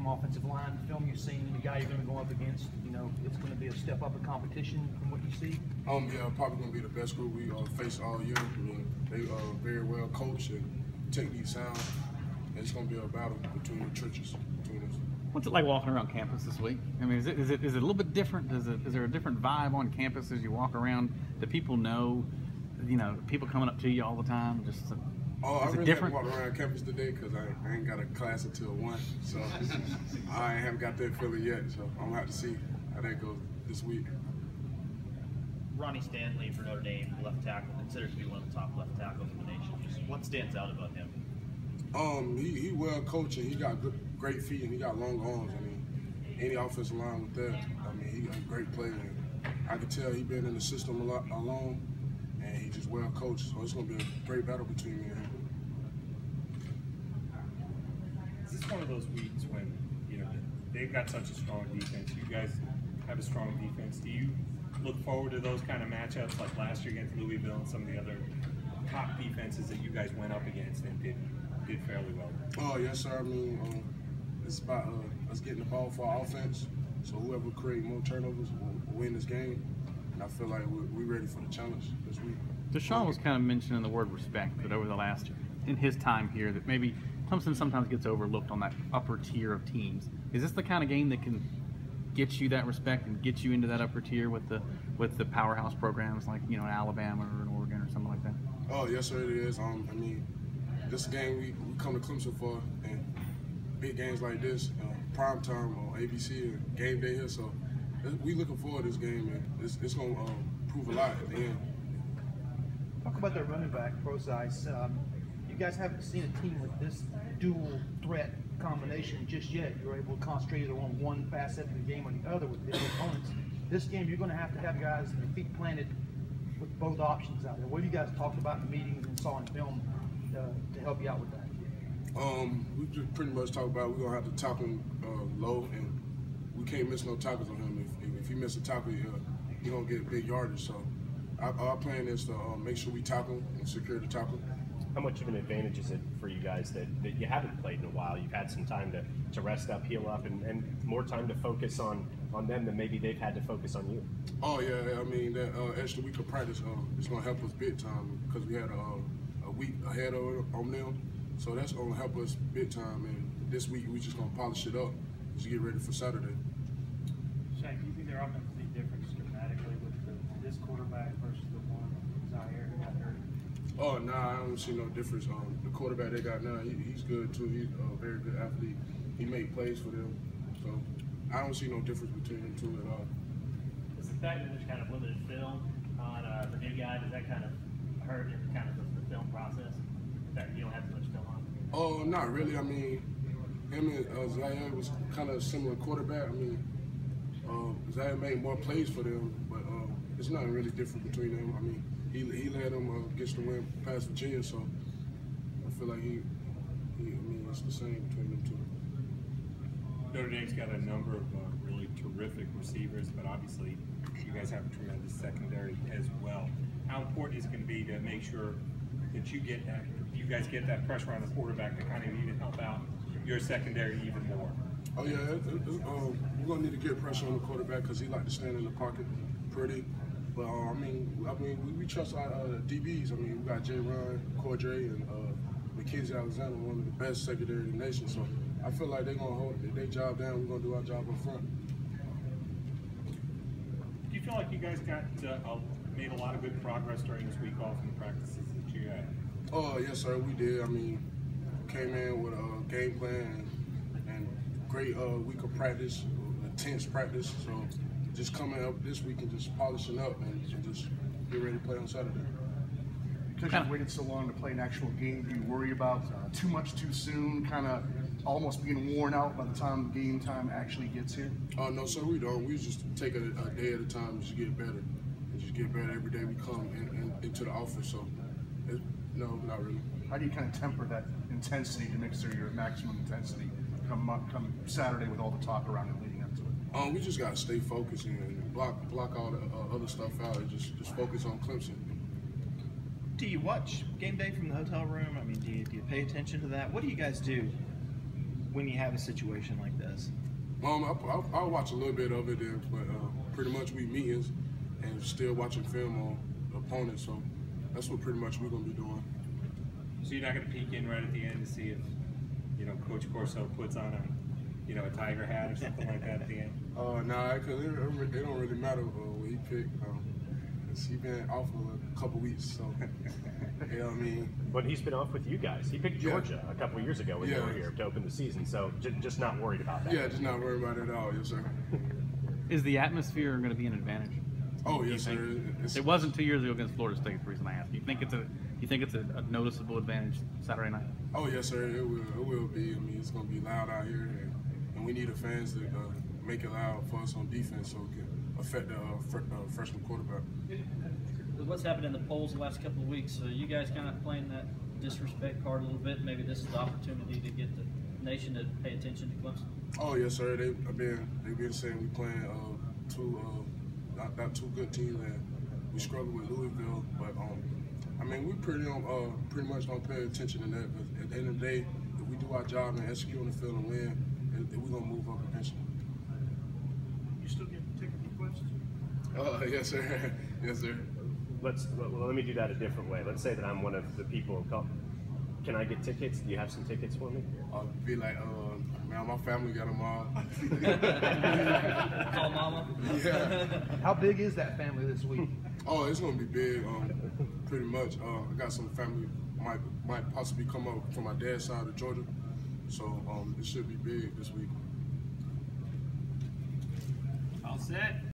Dame offensive line, the film you've seen, the guy you're going to go up against, you know, it's going to be a step up in competition from what you see? Yeah, probably going to be the best group we face all year. I mean, they very well coached and technique sound. And it's going to be a battle between the trenches between us. What's it like walking around campus this week? I mean, is it a little bit different? Is there a different vibe on campus as you walk around? Do people know, you know, people coming up to you all the time? Just I really haven't walked around campus today because I ain't got a class until 1, so I haven't got that feeling yet. So I'm gonna have to see how that goes this week. Ronnie Stanley for Notre Dame, left tackle, considered to be one of the top left tackles in the nation. Just what stands out about him? He well coached and he got great feet and he got long arms. I mean, any offensive line with that, I mean, he got a great player. And I can tell he been in the system a lot long, and he just well coached. So it's gonna be a great battle between me and him. Is this one of those weeks when, you know, they've got such a strong defense? You guys have a strong defense. Do you look forward to those kind of matchups like last year against Louisville and some of the other top defenses that you guys went up against and did fairly well? Oh yes, sir. I mean, it's about us getting the ball for our offense. So whoever create more turnovers will win this game. And I feel like we're ready for the challenge this week. Deshaun was kind of mentioning the word respect, that over the last, in his time here, that maybe Clemson sometimes gets overlooked on that upper tier of teams. Is this the kind of game that can get you that respect and get you into that upper tier with the powerhouse programs like, you know, Alabama or an Oregon or something like that? Oh yes, sir, it is. I mean, this game we come to Clemson for, and big games like this, prime time on ABC and game day here. So we looking forward to this game, and it's going to prove a lot at the end. Talk about their running back, Prozise. You guys haven't seen a team with this dual threat combination just yet. You're able to concentrate either on one facet of the game or the other with the other opponents. This game, you're going to have guys with their feet planted with both options out there. What have you guys talked about in meetings and saw in film to help you out with that? We just pretty much talked about we're gonna have to tackle him low, and we can't miss no tackles on him. If he misses a tackle, he's gonna get big yardage. So our plan is to make sure we tackle and secure the tackle. How much of an advantage is it for you guys that you haven't played in a while? You've had some time to rest up, heal up, and more time to focus on them than maybe they've had to focus on you. Oh yeah, I mean that extra week of practice is gonna help us big time because we had a week ahead on them. So that's going to help us big time, and this week we just going to polish it up to get ready for Saturday. SHAQ, do you think their offense will be different dramatically with this quarterback versus the one Zaire who got hurt? Oh, nah, I don't see no difference. The quarterback they got now, he's good too. He's a very good athlete. He made plays for them. So I don't see no difference between them two at all. Is the fact that there's kind of limited film on the new guy, does that kind of hurt in kind of the film process? That you don't have as much film on? Oh, not really. I mean, him and Zaire was kind of a similar quarterback. I mean, Zaire made more plays for them, but it's not really different between them. I mean, he led them against the win past Virginia, so I feel like I mean, it's the same between them two. Notre Dame's got a number of really terrific receivers, but obviously you guys have a tremendous secondary as well. How important is it going to be to make sure that you guys get that pressure on the quarterback to kind of even help out your secondary even more? Oh yeah, we're gonna need to get pressure on the quarterback because he like to stand in the pocket pretty. But I mean, we trust our DBs. I mean, we got J. Ron, Cordray, and Mackenzie Alexander, one of the best secondary in the nation. So I feel like they're gonna hold their job down. We're gonna do our job up front. Do you feel like you guys got made a lot of good progress during this week off in the practices that you had? Oh yes, sir, we did. I mean, came in with a game plan and great week of practice, intense practice. So just coming up this week and just polishing up and just get ready to play on Saturday. Because you've waited so long to play an actual game, do you worry about too much too soon, kind of almost being worn out by the time game time actually gets here? Oh no, sir, we don't. We just take it a day at a time and just get better. And just get better every day we come into the office. So, no, not really. How do you kind of temper that intensity to make sure you're at maximum intensity come Saturday with all the talk around it leading up to it? We just got to stay focused and block all the other stuff out and just focus on Clemson. Do you watch game day from the hotel room? I mean, do you pay attention to that? What do you guys do? when you have a situation like this? I'll watch a little bit of it, but pretty much we meetings and still watching film on the opponent. So that's what pretty much we're gonna be doing. So you're not going to peek in right at the end to see if, you know, Coach Corso puts on a, you know, a Tiger hat or something like that at the end? Nah, because it don't really matter what he picked. He's been off for a couple weeks, so you know what I mean. But he's been off with you guys. He picked Georgia a couple of years ago when they were here to open the season. So just not worried about that. Yeah, just not worried about it at all. Yes, sir. Is the atmosphere going to be an advantage? Oh yes, sir. It wasn't 2 years ago against Florida State. The reason I asked. You think it's a noticeable advantage Saturday night? Oh yes, sir. It will be. I mean, it's going to be loud out here, and we need the fans to make it loud for us on defense so it can affect the freshman quarterback. With what's happened in the polls the last couple of weeks, so you guys kind of playing that disrespect card a little bit. Maybe this is the opportunity to get the nation to pay attention to Clemson. Oh yes, sir. They've been saying we playing not two good teams, and we struggle with Louisville. But I mean, we pretty much don't pay attention to that. But at the end of the day, if we do our job and execute on the field and win, we're gonna move up eventually. You still get technical questions? Yes, sir. Yes, sir. Let me do that a different way. Let's say that I'm one of the people who call. Can I get tickets? Do you have some tickets for me? I'll be like, man, my family got them all. Call mama. Yeah. How big is that family this week? Oh, it's gonna be big. Pretty much. I got some family might possibly come up from my dad's side of Georgia, so it should be big this week. All set.